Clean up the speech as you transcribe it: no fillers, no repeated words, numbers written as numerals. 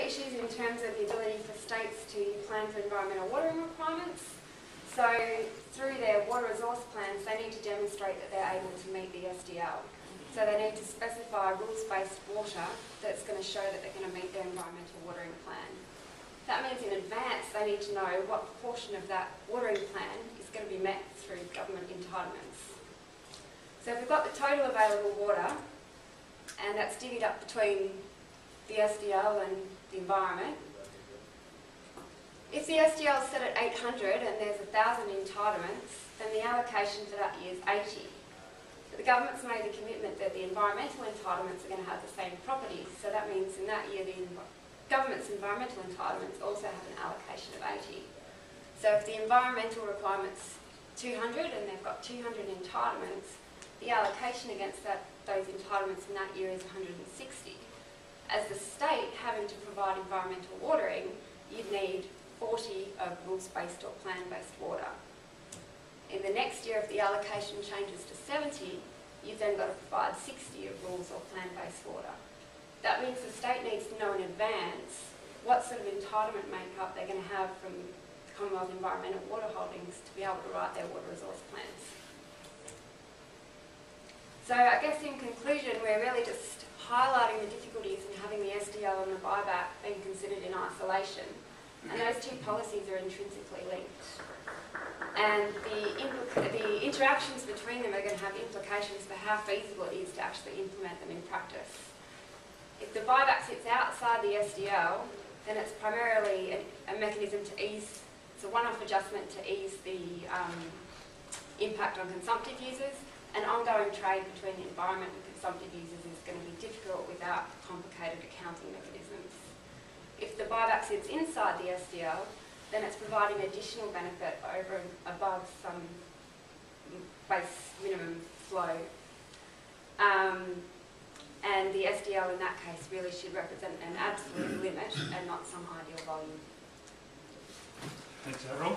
issues in terms of the ability for states to plan for environmental watering requirements. So through their water resource plans, they need to demonstrate that they're able to meet the SDL. So they need to specify rules-based water that's going to show that they're going to meet their environmental watering plan. That means in advance they need to know what proportion of that watering plan is going to be met through government entitlements. So if we've got the total available water, and that's divvied up between the SDL and the environment, if the SDL is set at 800 and there's 1,000 entitlements, then the allocation for that year is 80. But the government's made the commitment that the environmental entitlements are going to have the same properties, so that means in that year the government's environmental entitlements also have an allocation of 80. So if the environmental requirement's 200 and they've got 200 entitlements, the allocation against those entitlements in that year is 160. As the state having to provide environmental watering, you'd need 40 of rules-based or plan-based water. In the next year, if the allocation changes to 70, you've then got to provide 60 of rules or plan-based water. That means the state needs to know in advance what sort of entitlement makeup they're going to have from Commonwealth Environmental Water Holdings to be able to write their water resource plans. So I guess in conclusion, we're really just highlighting the difficulties in having the SDL and the buyback being considered in isolation. And those two policies are intrinsically linked. And the interactions between them are going to have implications for how feasible it is to actually implement them in practice. If the buyback sits outside the SDL, then it's primarily a mechanism to ease, it's a one-off adjustment to ease the impact on consumptive users, and ongoing trade between the environment and consumptive users is going to be difficult without complicated accounting mechanisms. If the buyback sits inside the SDL, then it's providing additional benefit over and above some base minimum flow. And the SDL in that case really should represent an absolute limit and not some ideal volume. Thanks, Avril.